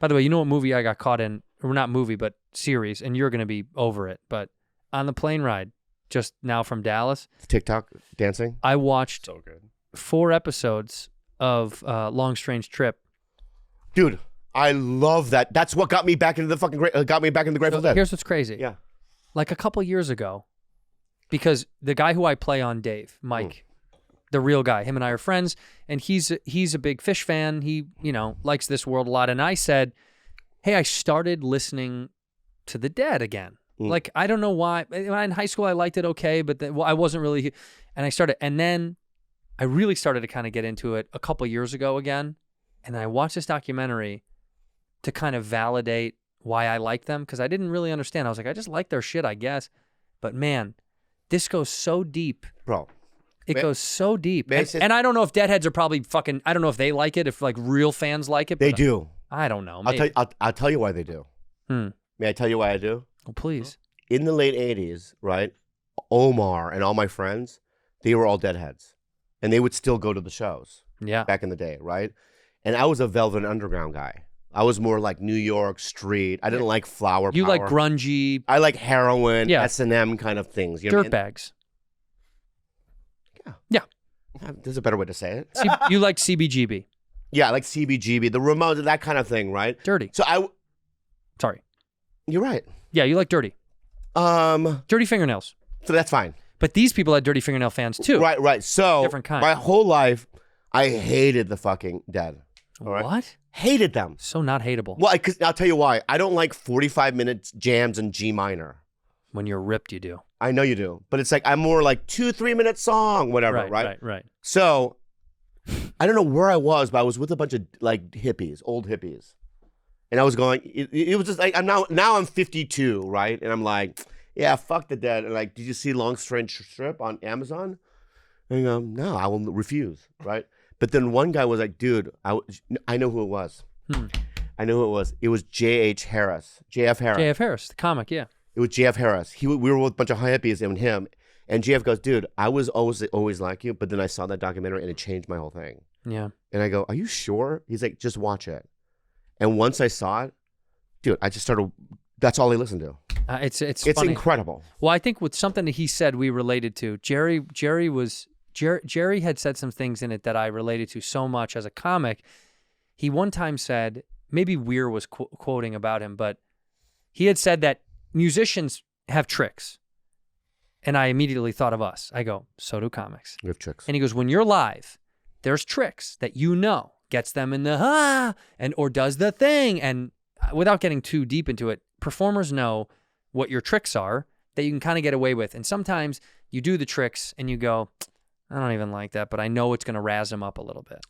By the way, you know what movie I got caught in? Or not movie, but series, and you're going to be over it. But on the plane ride, just now from Dallas. TikTok dancing? I watched So good. 4 episodes of Long Strange Trip. Dude, I love that. That's what got me back into the fucking Grateful Dead. Here's what's crazy. Yeah. Like a couple years ago, because the guy who I play on, Dave, Mike, the real guy, him and I are friends, and he's a big Fish fan. He, likes this world a lot. And I said, hey, I started listening to the Dead again. Like, I don't know why. In high school, I liked it okay, but I wasn't really. And then I really started to kind of get into it a couple years ago again. And I watched this documentary to kind of validate why I like them, because I didn't really understand. I was like, I just like their shit, I guess. But man, this goes so deep. Bro. It goes so deep. Man, and I don't know if Deadheads are probably fucking, I don't know if they like it, if like real fans like it. They do. I don't know. I'll tell you why they do. May I tell you why I do? Well, please. In the late 80s, right, Omar and all my friends, they were all Deadheads. And they would still go to the shows. Yeah. Back in the day, right? And I was a Velvet Underground guy. I was more like New York street. I didn't like flower You power. like grungy. I like heroin, S&M kind of things. You know Dirtbags. Yeah. There's a better way to say it. You like CBGB. Yeah, I like CBGB, the Ramones, that kind of thing, right? Dirty. Sorry. You're right. Yeah, you like dirty. Dirty fingernails. So that's fine. But these people had dirty fingernail fans too. Right. So different kind. My whole life, I hated the fucking Dead. All right? What? Hated them. So not hateable. Well, because I'll tell you why. I don't like 45-minute jams in G minor. When you're ripped, you do. I know you do. But it's like, I'm more like 2-3-minute song, whatever, right? Right. So, I don't know where I was, but I was with a bunch of like hippies, old hippies. And I was going, it was just like, now I'm 52, right? And I'm like, yeah, fuck the Dead. And like, did you see Long Strange Strip on Amazon? And I go, no, I will refuse, right? But then one guy was like, dude, I know who it was. I know who it was. It was J.F. Harris. J.F. Harris, the comic, yeah. It was J.F. Harris. We were with a bunch of hippies and him. And J.F. goes, dude, I was always like you, but then I saw that documentary and it changed my whole thing. Yeah. And I go, are you sure? He's like, just watch it. And once I saw it, dude, I just started, that's all I listened to. It's funny. Incredible. Well, I think with something that he said we related to, Jerry had said some things in it that I related to so much as a comic. He one time said, maybe Weir was quoting about him, but he had said that musicians have tricks. And I immediately thought of us. I go, so do comics. We have tricks. And he goes, when you're live, there's tricks that gets them in the or does the thing. And without getting too deep into it, performers know what your tricks are that you can kind of get away with. And sometimes you do the tricks and you go, I don't even like that, but I know it's going to razz them up a little bit.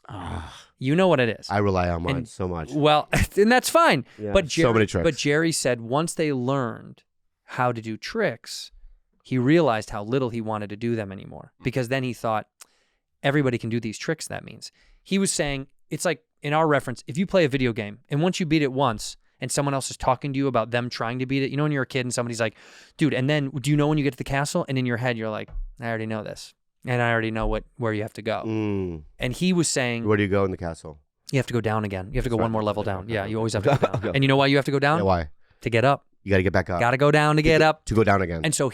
You know what it is. I rely on mine so much. Well, and that's fine. Yeah, but so many tricks. But Jerry said once they learned how to do tricks, he realized how little he wanted to do them anymore. Because then he thought, everybody can do these tricks, that means. He was saying, it's like, in our reference, if you play a video game, and once you beat it once, and someone else is talking to you about them trying to beat it, you know when you're a kid and somebody's like, dude, and then do you know when you get to the castle? And in your head, you're like, I already know this. And I already know where you have to go. And he was saying... Where do you go in the castle? You have to go down again. You have to go one more level down. Yeah, you always have to go down. And you know why you have to go down? Yeah, why? To get up. You got to get back up. Got to go down to get up. To go down again. And so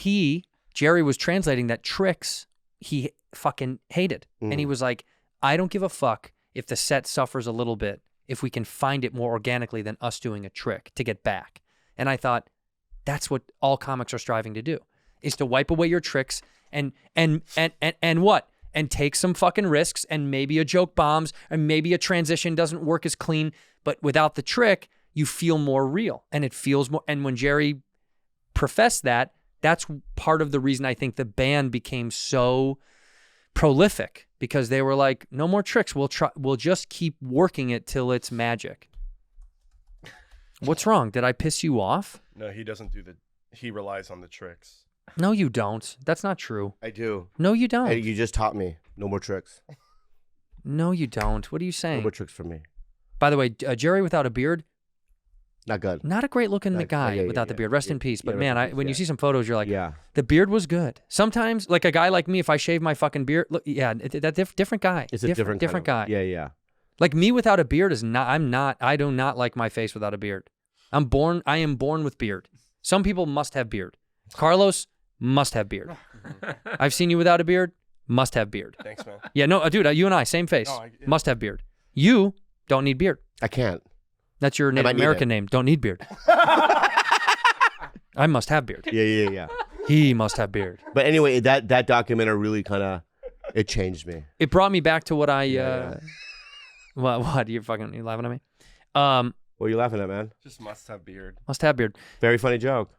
Jerry was translating that tricks he fucking hated. And he was like, I don't give a fuck if the set suffers a little bit, if we can find it more organically than us doing a trick to get back. And I thought, that's what all comics are striving to do, is to wipe away your tricks and what? And take some fucking risks, and maybe a joke bombs, and maybe a transition doesn't work as clean, but without the trick, you feel more real, and it feels more. And when Jerry professed that, that's part of the reason I think the band became so prolific, because they were like, no more tricks. We'll just keep working it till it's magic. What's wrong? Did I piss you off? No, he doesn't he relies on the tricks. No, you don't. That's not true. I do. No, you don't. Hey, you just taught me. No more tricks. No, you don't. What are you saying? No more tricks for me. By the way, Jerry without a beard, not good. Not a great looking guy without the beard. Rest in peace. But man, when you see some photos, you're like, the beard was good. Sometimes, like a guy like me, if I shave my fucking beard, look, different guy. It's a different guy. Yeah. Like me without a beard is not. I do not like my face without a beard. I am born with beard. Some people must have beard. Carlos must have beard. I've seen you without a beard. Must have beard. Thanks, man. Yeah, no, dude, you and I, same face. No, Must have beard. You don't need beard. I can't. That's your Native American name. Don't need beard. I must have beard. Yeah. He must have beard. But anyway, that documentary really kind of, it changed me. It brought me back to what I, What? You laughing at me? What are you laughing at, man? Just must have beard. Must have beard. Very funny joke.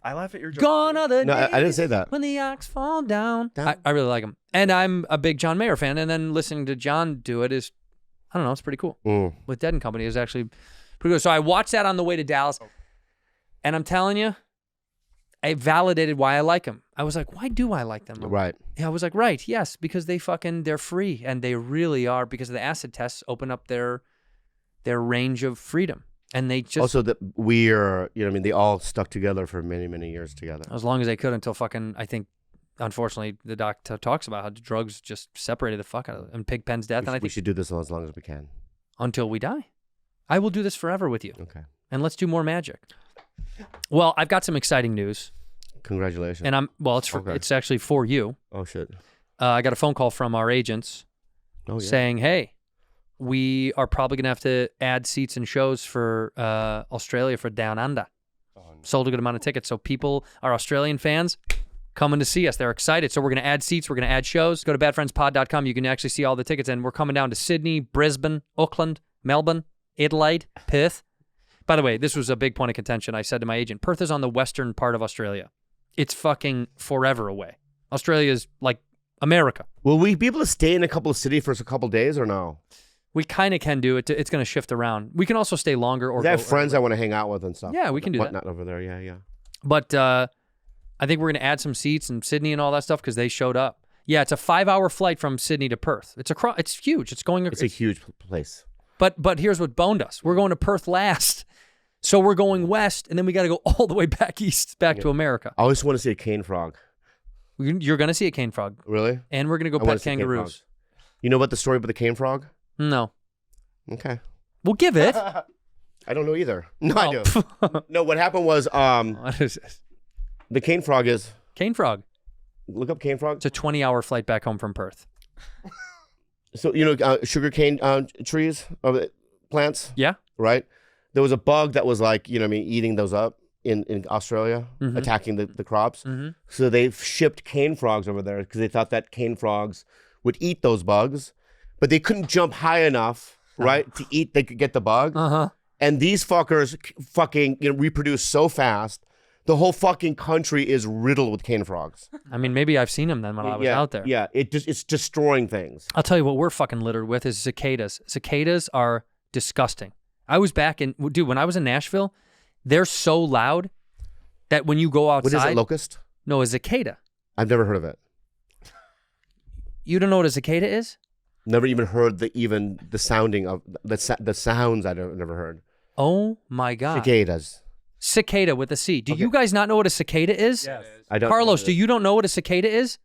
I laugh at your joke. Gone are the No, days I didn't say that. when the ox fall down. I really like him. And I'm a big John Mayer fan. And then listening to John do it is, I don't know, it's pretty cool. With Dead & Company is actually pretty good. So I watched that on the way to Dallas. And I'm telling you, it validated why I like him. I was like, why do I like them? Right. Yeah, I was like, right, yes, because they're free. And they really are, because of the acid tests open up their range of freedom. And they just... Also, that we are, you know what I mean, they all stuck together for many, many years together. As long as they could until fucking, I think, unfortunately, the doc talks about how drugs just separated the fuck out of them. And Pigpen's death. We should do this as long as we can. Until we die. I will do this forever with you. Okay. And let's do more magic. Well, I've got some exciting news. Congratulations. And it's actually for you. Oh, shit. I got a phone call from our agents saying, hey, we are probably going to have to add seats and shows for Australia for Down Under. Oh, no. Sold a good amount of tickets. So people, our Australian fans, coming to see us. They're excited. So we're going to add seats. We're going to add shows. Go to badfriendspod.com. You can actually see all the tickets. And we're coming down to Sydney, Brisbane, Auckland, Melbourne, Adelaide, Perth. By the way, this was a big point of contention. I said to my agent, Perth is on the western part of Australia. It's fucking forever away. Australia is like America. Will we be able to stay in a couple of cities for a couple of days or no? We kind of can do it. It's going to shift around. We can also stay longer. Or I have friends I want to hang out with and stuff. Yeah, we can do that. Not over there. Yeah. But I think we're going to add some seats in Sydney and all that stuff because they showed up. Yeah, it's a 5-hour flight from Sydney to Perth. It's huge. It's a huge place. But here's what boned us. We're going to Perth last. So we're going west, and then we got to go all the way back east, back to America. I always want to see a cane frog. You're going to see a cane frog. Really? And we're going to go pet kangaroos. You know about the story about the cane frog? No. Okay. We'll give it. I don't know either. No, I do. No, what happened was What is this? The cane frog is... Cane frog. Look up cane frog. It's a 20-hour flight back home from Perth. So, you know, sugar cane trees, plants? Yeah. Right? There was a bug that was like, you know what I mean, eating those up in Australia, attacking the crops. So they shipped cane frogs over there because they thought that cane frogs would eat those bugs, but they couldn't jump high enough, right, to eat, they could get the bug. And these fuckers fucking reproduce so fast, the whole fucking country is riddled with cane frogs. I mean, maybe I've seen them then when I was out there. Yeah, it's destroying things. I'll tell you what we're fucking littered with is cicadas. Cicadas are disgusting. I was back in, dude, when I was in Nashville, they're so loud that when you go outside. What is it, locust? No, a cicada. I've never heard of it. You don't know what a cicada is? Never even heard the sounding of the sounds I've never heard. Oh my God. Cicadas. Cicada with a C. Do you guys not know what a cicada is? Yes. I don't. Carlos, you don't know what a cicada is?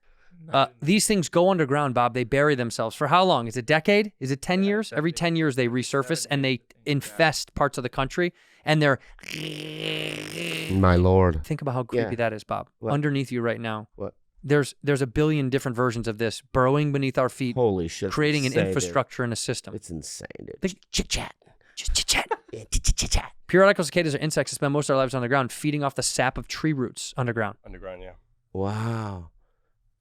These things go underground, Bob. They bury themselves. For how long? Is it a decade? Is it 10 years? Every 10 years they resurface and they infest parts of the country. And they're... My Lord. Think about how creepy that is, Bob. What? Underneath you right now. What? There's a billion different versions of this burrowing beneath our feet. Holy shit. Creating an infrastructure and a system. It's insane, dude. Chit-chat. Just chit-chat. Yeah, chit-chat. Periodical cicadas are insects that spend most of their lives on the ground, feeding off the sap of tree roots underground. Underground, yeah. Wow.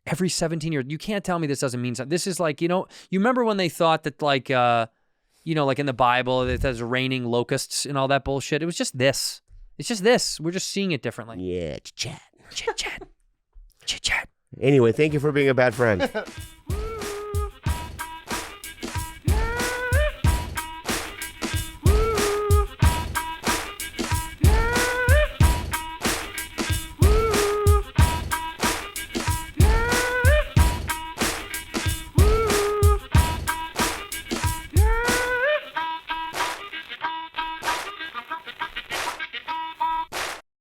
Every 17 years. You can't tell me this doesn't mean something. This is like, you remember when they thought that like, like in the Bible, that there's raining locusts and all that bullshit? It was just this. It's just this. We're just seeing it differently. Yeah, chit-chat. Chit-chat. Chit-chat. Anyway, thank you for being a bad friend.